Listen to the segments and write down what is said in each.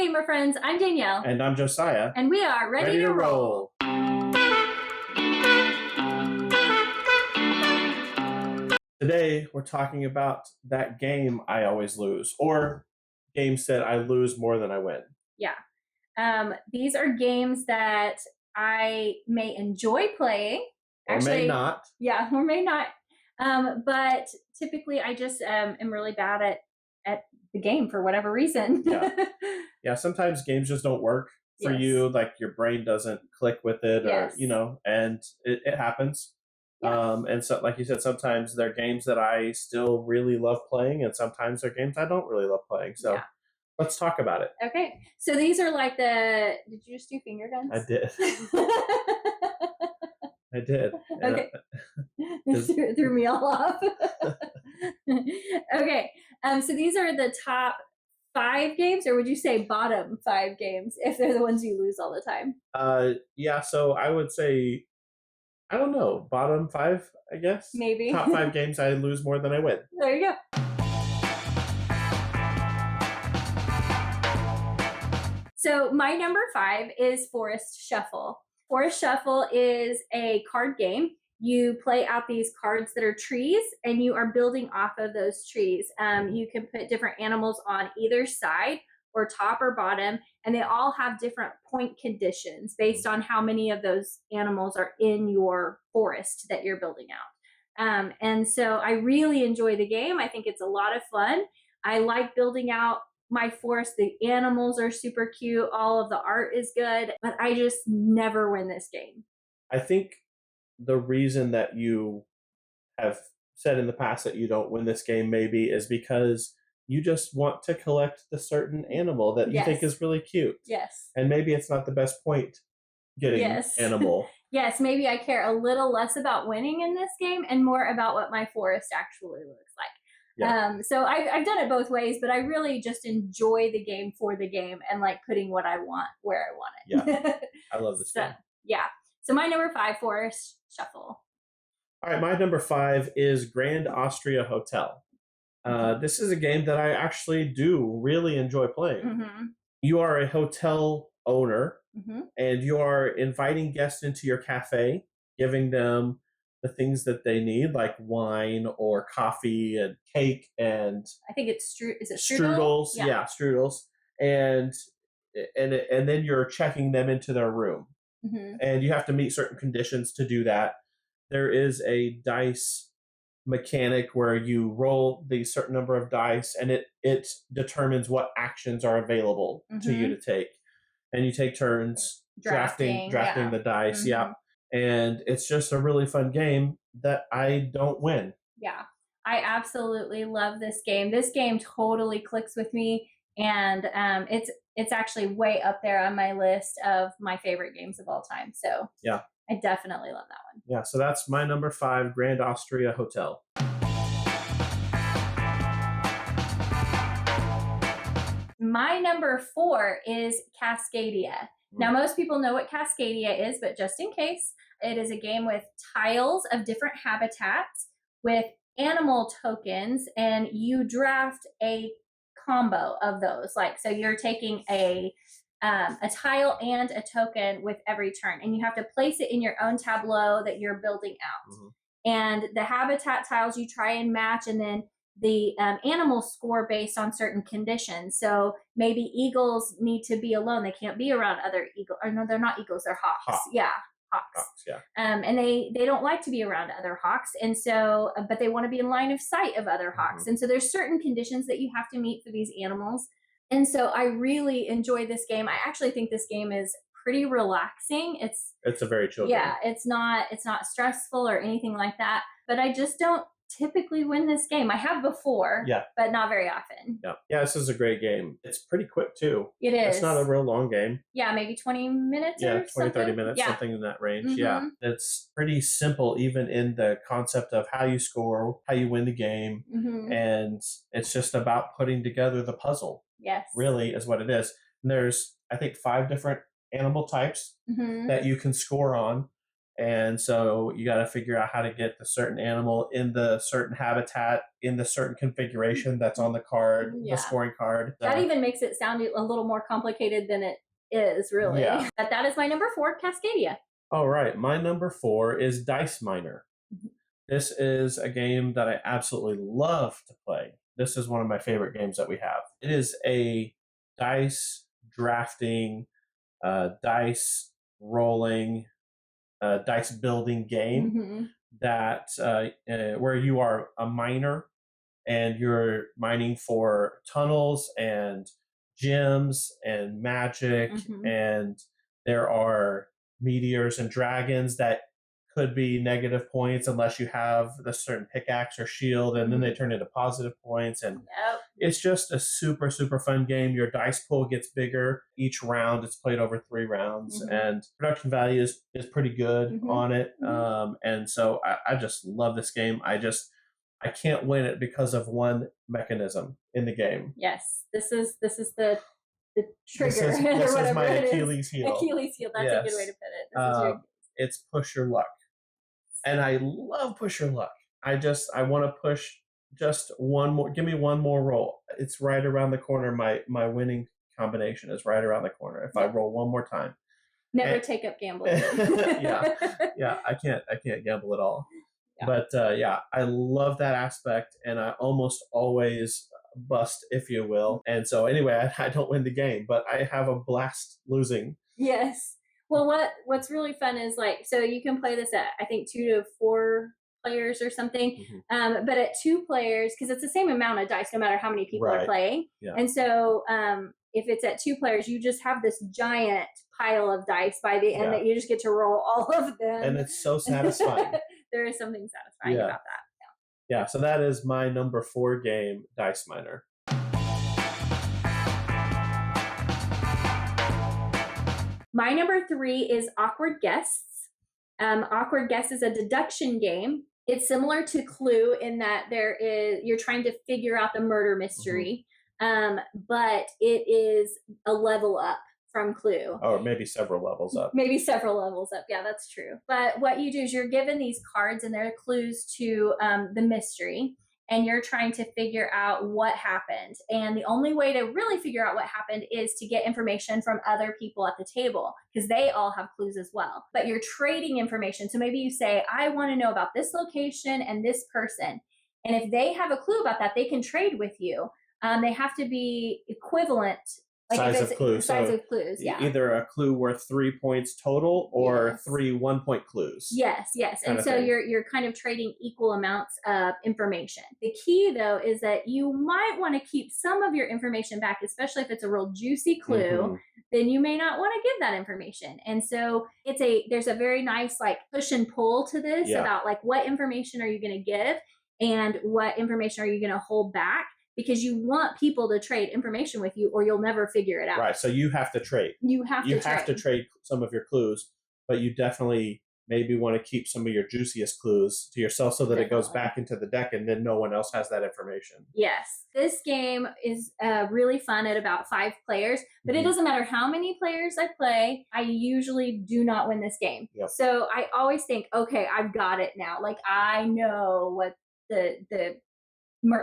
gamer friends, I'm Danielle. And I'm Josiah. And we are ready to roll. Today, we're talking about that game I always lose, or games that I lose more than I win. Yeah. These are games that I may enjoy playing. Or may not. Yeah, or may not. But typically, I just am really bad at the game for whatever reason. Yeah, sometimes games just don't work for you. Like your brain doesn't click with it, or and it happens. Yeah. And so, like you said, sometimes they're games that I still really love playing, and sometimes they're games I don't really love playing. So let's talk about it. Okay. So these are like did you just do finger guns? I did. I did. Okay. It threw me all off. Okay. So these are the top 5 games, or would you say bottom 5 games if they're the ones you lose all the time? Yeah. So I would say, I don't know, bottom 5, I guess. Maybe. Top 5 games I lose more than I win. There you go. So my number 5 is Forest Shuffle. Forest Shuffle is a card game. You play out these cards that are trees, and you are building off of those trees. You can put different animals on either side, or top or bottom, and they all have different point conditions based on how many of those animals are in your forest that you're building out. And so I really enjoy the game. I think it's a lot of fun. I like building out my forest. The animals are super cute. All of the art is good, but I just never win this game. I think the reason that you have said in the past that you don't win this game maybe is because you just want to collect the certain animal that you think is really cute. Yes. And maybe it's not the best point getting animal. Yes, maybe I care a little less about winning in this game and more about what my forest actually looks like. Yeah. So I've done it both ways, but I really just enjoy the game for the game and like putting what I want where I want it. Yeah, I love this game. Yeah. So my number 5, Forest Shuffle. All right, my number 5 is Grand Austria Hotel. This is a game that I actually do really enjoy playing. Mm-hmm. You are a hotel owner, and you are inviting guests into your cafe, giving them the things that they need, like wine or coffee and cake, and I think it's strudels. Yeah, strudels, and then you're checking them into their room, and you have to meet certain conditions to do that. There is a dice mechanic where you roll the certain number of dice, and it determines what actions are available to you to take, and you take turns drafting the dice. Yeah. And it's just a really fun game that I don't win. Yeah, I absolutely love this game. This game totally clicks with me, and it's actually way up there on my list of my favorite games of all time. So yeah, I definitely love that one. Yeah, so that's my number 5, Grand Austria Hotel. My number 4 is Cascadia. Now, most people know what Cascadia is, but just in case, it is a game with tiles of different habitats with animal tokens, and you draft a combo of those. Like, so you're taking a tile and a token with every turn, and you have to place it in your own tableau that you're building out. And the habitat tiles you try and match, and then the animals score based on certain conditions. So maybe eagles need to be alone. They can't be around other eagles. Or no, they're not eagles. They're hawks. Yeah, hawks. Yeah. And they don't like to be around other hawks. And so, but they want to be in line of sight of other hawks. And so there's certain conditions that you have to meet for these animals. And so I really enjoy this game. I actually think this game is pretty relaxing. It's a very chill game. Yeah, it's not stressful or anything like that. But I just don't typically win this game. I have before, but not very often. Yeah, this is a great game. It's pretty quick too. It is. It's not a real long game. Yeah, maybe 20 minutes or 20, something. 30 minutes, something in that range. Yeah. It's pretty simple, even in the concept of how you score, how you win the game. And it's just about putting together the puzzle. Yes. Really is what it is. And there's, I think, 5 different animal types that you can score on. And so you got to figure out how to get the certain animal in the certain habitat in the certain configuration that's on the card, the scoring card. That even makes it sound a little more complicated than it is, really. Yeah. But that is my number 4, Cascadia. All right. My number 4 is Dice Miner. This is a game that I absolutely love to play. This is one of my favorite games that we have. It is a dice drafting, dice rolling, dice building game that where you are a miner and you're mining for tunnels and gems and magic, and there are meteors and dragons that could be negative points unless you have the certain pickaxe or shield, and then they turn into positive points. And it's just a super, super fun game. Your dice pool gets bigger each round. It's played over 3 rounds, and production value is pretty good on it. And so I just love this game. I can't win it because of one mechanism in the game. Yes, this is the trigger. This is my Achilles heel. Achilles heel. That's a good way to put it. It's push your luck. And I love push your luck. I want to push just one more. Give me one more roll. It's right around the corner. My winning combination is right around the corner. If I roll one more time. Never take up gambling. yeah. I can't gamble at all. Yeah. But I love that aspect, and I almost always bust, if you will. And so anyway, I don't win the game, but I have a blast losing. Yes. Well, what's really fun is so you can play this at, I think, 2 to 4 players or something. But at 2 players, because it's the same amount of dice no matter how many people are playing. Yeah. And so if it's at 2 players, you just have this giant pile of dice by the end that you just get to roll all of them. And it's so satisfying. There is something satisfying about that. Yeah, so that is my number 4 game, Dice Miner. My number 3 is Awkward Guests. Awkward Guests is a deduction game. It's similar to Clue in that you're trying to figure out the murder mystery, but it is a level up from Clue. Or maybe several levels up. Yeah, that's true. But what you do is you're given these cards and they're clues to the mystery, and you're trying to figure out what happened. And the only way to really figure out what happened is to get information from other people at the table, because they all have clues as well. But you're trading information. So maybe you say, I want to know about this location and this person. And if they have a clue about that, they can trade with you. They have to be equivalent. Size of clues. Either a clue worth 3 points total or 3 1-point clues. Yes. And so you're kind of trading equal amounts of information. The key, though, is that you might want to keep some of your information back, especially if it's a real juicy clue. Then you may not want to give that information. And so there's a very nice push and pull to this about what information are you going to give and what information are you going to hold back. Because you want people to trade information with you, or you'll never figure it out. Right. So you have to trade. You have to trade some of your clues, but you definitely maybe want to keep some of your juiciest clues to yourself so that it goes back into the deck, and then no one else has that information. Yes. This game is really fun at about 5 players, but it doesn't matter how many players I play. I usually do not win this game. Yep. So I always think, okay, I've got it now. I know what the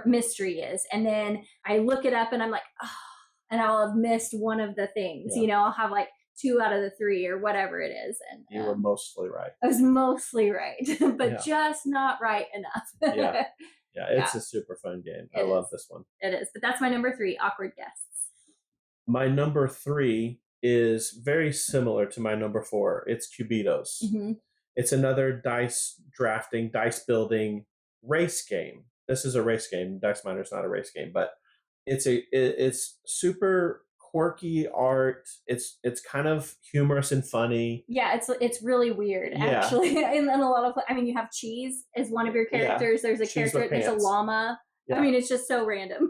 mystery is, and then I look it up and I'm like, and I'll have missed one of the things. I'll have 2 out of the 3 or whatever it is, and you were mostly right. I was mostly right, but just not right enough. It's a super fun game. I love this one. It is. But that's my number 3, Awkward Guests. My number 3 is very similar to my number 4. It's Cubitos. It's another dice drafting, dice building race game. This is a race game. Dice Miner is not a race game, but it's super quirky art. It's kind of humorous and funny. Yeah, it's really weird actually. And a lot of you have Cheese as one of your characters. There's a character. There's a llama. Yeah. It's just so random.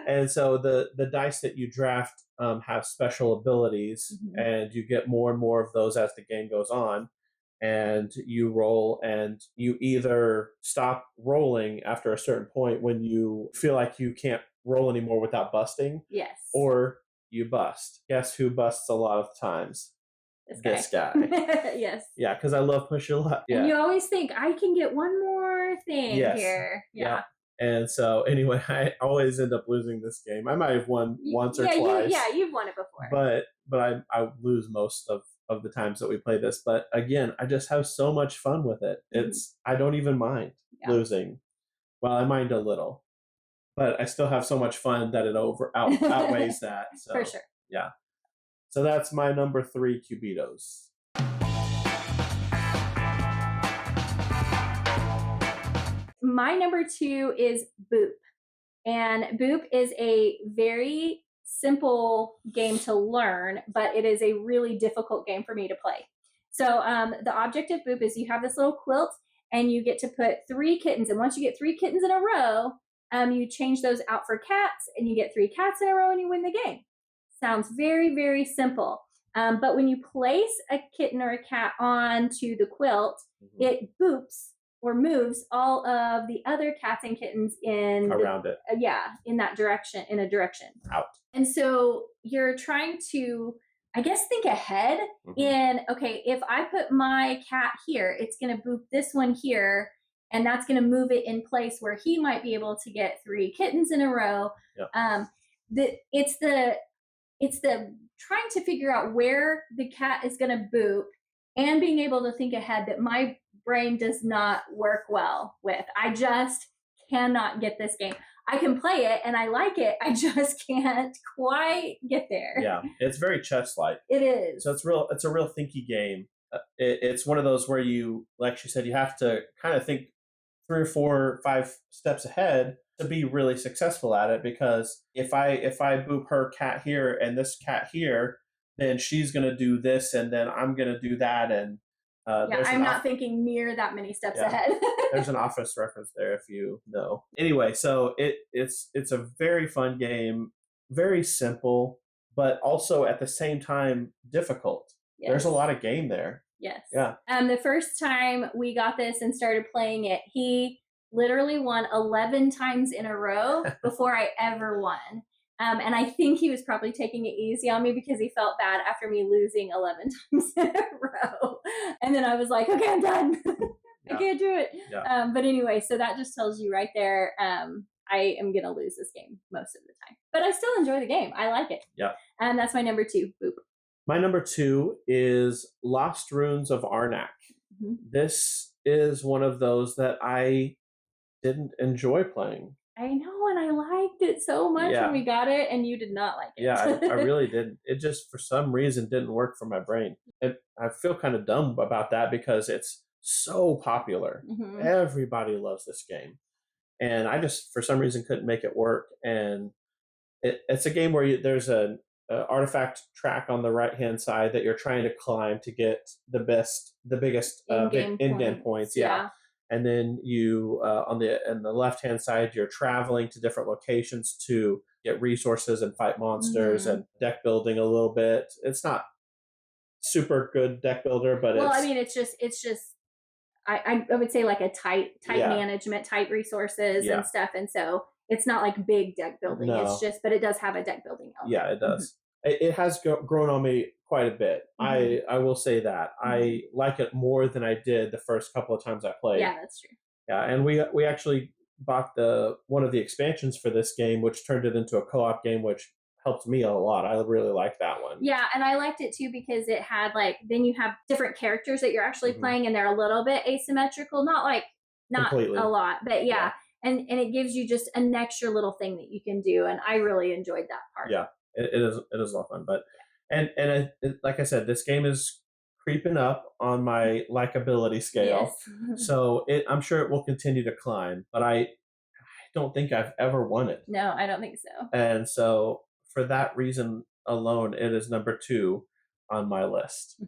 And so the dice that you draft have special abilities, and you get more and more of those as the game goes on. And you roll, and you either stop rolling after a certain point when you feel like you can't roll anymore without busting. Yes. Or you bust. Guess who busts a lot of times? this guy. Yes. Yeah, because I love push your luck. Yeah. And you always think, I can get one more thing here. Yeah. And so anyway, I always end up losing this game. I might have won once or twice. You've won it before. But I lose most of the times that we play this. But again, I just have so much fun with it. It's I don't even mind losing. Well, I mind a little, but I still have so much fun that it outweighs that. So, for sure. Yeah. So that's my number 3, Cubitos. My number 2 is Boop. And Boop is a very simple game to learn, but it is a really difficult game for me to play. So the object of Boop is you have this little quilt and you get to put 3 kittens. And once you get 3 kittens in a row, you change those out for cats and you get 3 cats in a row and you win the game. Sounds very, very simple. But when you place a kitten or a cat onto the quilt, it boops or moves all of the other cats and kittens around it. In that direction, in a direction. Out. And so you're trying to, I guess, think ahead in, okay, if I put my cat here, it's going to boop this one here, and that's going to move it in place where he might be able to get 3 kittens in a row. Yep. It's the trying to figure out where the cat is going to boop and being able to think ahead that my brain does not work well with. I just cannot get this game. I can play it and I like it. I just can't quite get there. Yeah, it's very chess-like. It is. So it's a real thinky game. It's one of those where you, like she said, you have to kind of think 3 or 4 or 5 steps ahead to be really successful at it, because if I boop her cat here and this cat here, then she's going to do this and then I'm going to do that, and I'm not thinking near that many steps ahead. There's an Office reference there if you know. Anyway, so it's a very fun game, very simple, but also at the same time difficult. Yes. There's a lot of game there. Yes. Yeah. The first time we got this and started playing it, he literally won 11 times in a row before I ever won. And I think he was probably taking it easy on me because he felt bad after me losing 11 times in a row. And then I was like, okay, I'm done. I can't do it. Yeah. But anyway, so that just tells you right there, I am going to lose this game most of the time. But I still enjoy the game. I like it. Yeah. And that's my number 2, Boop. My number 2 is Lost Ruins of Arnak. This is one of those that I didn't enjoy playing. I know, and I liked it so much when we got it, and you did not like it. Yeah, I really didn't. It just, for some reason, didn't work for my brain. I feel kind of dumb about that because it's so popular. Everybody loves this game. And I just, for some reason, couldn't make it work. And it's a game where there's an artifact track on the right-hand side that you're trying to climb to get the biggest in-game points. Yeah. And then you, on the left-hand side, you're traveling to different locations to get resources and fight monsters and deck building a little bit. It's not super good deck builder, but it's just I would say like a tight management, tight resources and stuff. And so it's not like big deck building. No. It's just, but it does have a deck building element. Yeah, it does. It has grown on me quite a bit. I will say that. I like it more than I did the first couple of times I played. Yeah, that's true. Yeah, and we actually bought one of the expansions for this game, which turned it into a co-op game, which helped me a lot. I really liked that one. Yeah, and I liked it too because it had then you have different characters that you're actually playing, and they're a little bit asymmetrical, not completely. A lot, but yeah. And it gives you just an extra little thing that you can do, and I really enjoyed that part. Yeah. It is a lot of fun, but and like I said, this game is creeping up on my likability scale. Yes. So I'm sure it will continue to climb, but I don't think I've ever won it. No, I don't think so. And so for that reason alone, it is number 2 on my list.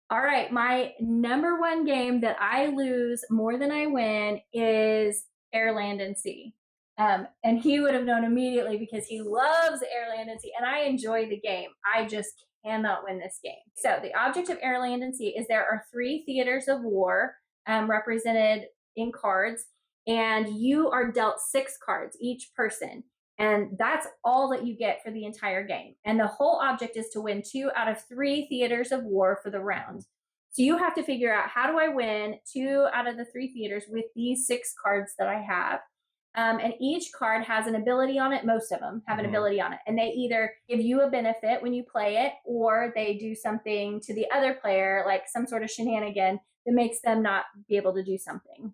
All right, my number 1 game that I lose more than I win is Air, Land, and Sea. And he would have known immediately because he loves Air, Land, and Sea, and I enjoy the game. I just cannot win this game. So the object of Air, Land, and Sea is there are 3 theaters of war represented in cards, and you are dealt 6 cards, each person. And that's all that you get for the entire game. And the whole object is to win 2 out of 3 theaters of war for the round. So you have to figure out, how do I win 2 out of the 3 theaters with these 6 cards that I have? And each card has an ability on it. Most of them have an ability on it. And they either give you a benefit when you play it, or they do something to the other player, like some sort of shenanigan that makes them not be able to do something.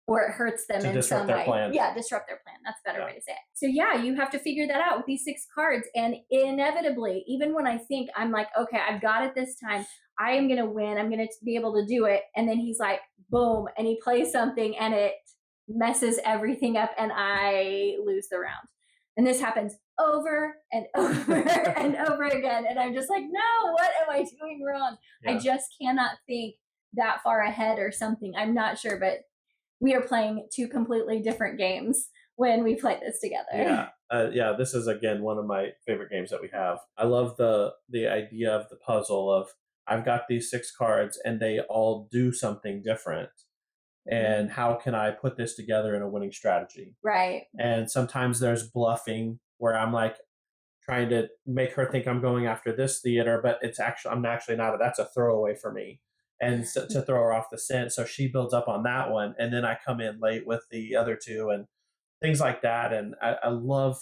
Or it hurts them in some way. Plan. Yeah, disrupt their plan. That's a better way to say it. So yeah, you have to figure that out with these 6 cards. And inevitably, even when I think I'm like, okay, I've got it this time, I am going to win, I'm going to be able to do it. And then he's like, boom, and he plays something and it messes everything up and I lose the round. And this happens over and over and over again. And I'm just like, no, what am I doing wrong? Yeah. I just cannot think that far ahead or something. I'm not sure, but we are playing 2 completely different games when we play this together. Yeah. This is, again, one of my favorite games that we have. I love the idea of the puzzle of, I've got these 6 cards and they all do something different. And how can I put this together in a winning strategy? Right. And sometimes there's bluffing where I'm like trying to make her think I'm going after this theater, but I'm actually not. That's a throwaway for me. And to throw her off the scent. So she builds up on that one. And then I come in late with the other 2 and things like that. And I love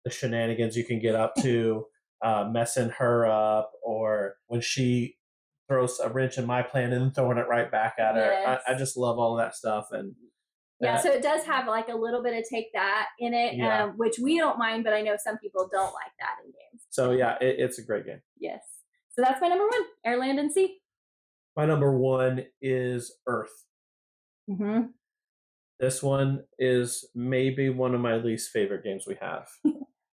the shenanigans you can get up to, messing her up, or when she throws a wrench in my plan and then throwing it right back at her. Yes. I just love all of that stuff. And so it does have like a little bit of take that in it, which we don't mind, but I know some people don't like that in games. So yeah, it's a great game. Yes. So that's my number 1, Air, Land, and Sea. My number 1 is Earth. This one is maybe one of my least favorite games we have.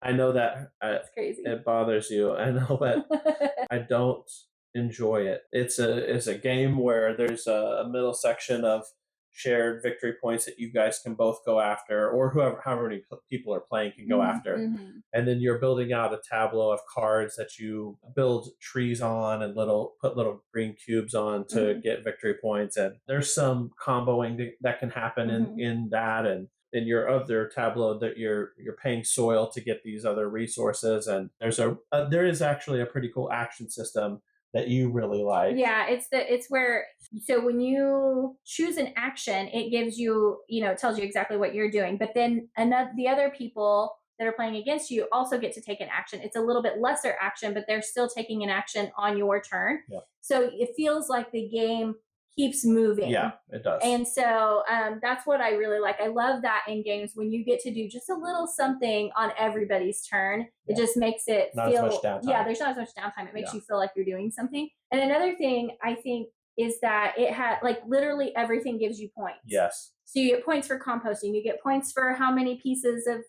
I know that that's crazy. It bothers you. I know that I don't enjoy it. It's a game where there's a middle section of shared victory points that you guys can both go after, or however many people are playing can go after. And then you're building out a tableau of cards that you build trees on and put little green cubes on to get victory points. And there's some comboing that can happen in that. And in your other tableau that you're paying soil to get these other resources. And there is actually a pretty cool action system that you really like. Yeah, it's where, so when you choose an action, it gives you, it tells you exactly what you're doing. But then the other people that are playing against you also get to take an action. It's a little bit lesser action, but they're still taking an action on your turn. Yeah. So it feels like the game keeps moving. Yeah, it does. And so that's what I really like. I love that in games when you get to do just a little something on everybody's turn. It just makes it not feel, as much downtime. Yeah, there's not as much downtime. It makes you feel like you're doing something. And another thing I think is that it had, like, literally everything gives you points. Yes. So you get points for composting. You get points for how many pieces of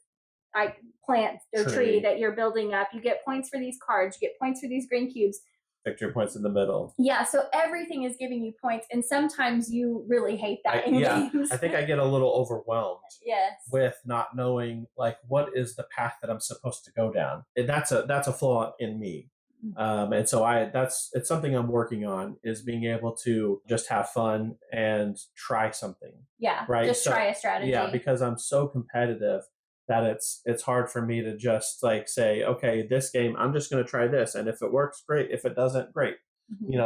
like plant or tree that you're building up. You get points for these cards. You get points for these green cubes. Victory points in the middle. Yeah, so everything is giving you points, and sometimes you really hate that in games. I think I get a little overwhelmed. Yes. With not knowing, like, what is the path that I'm supposed to go down. And that's a flaw in me. And so it's something I'm working on, is being able to just have fun and try something. Yeah. Right. Just try a strategy. Yeah, because I'm so competitive that it's hard for me to just like say, okay, this game, I'm just going to try this. And if it works, great. If it doesn't, great.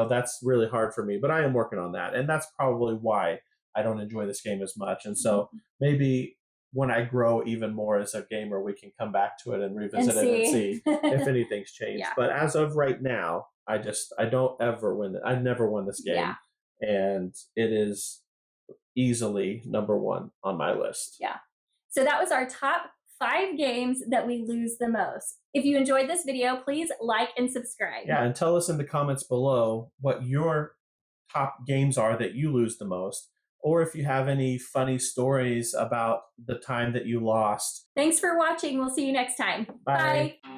That's really hard for me, but I am working on that. And that's probably why I don't enjoy this game as much. And so maybe when I grow even more as a gamer, we can come back to it and revisit it and see if anything's changed. Yeah. But as of right now, I don't ever win it. I've never won this game. Yeah. And it is easily number 1 on my list. Yeah. So that was our top 5 games that we lose the most. If you enjoyed this video, please like and subscribe. Yeah, and tell us in the comments below what your top games are that you lose the most, or if you have any funny stories about the time that you lost. Thanks for watching. We'll see you next time. Bye. Bye.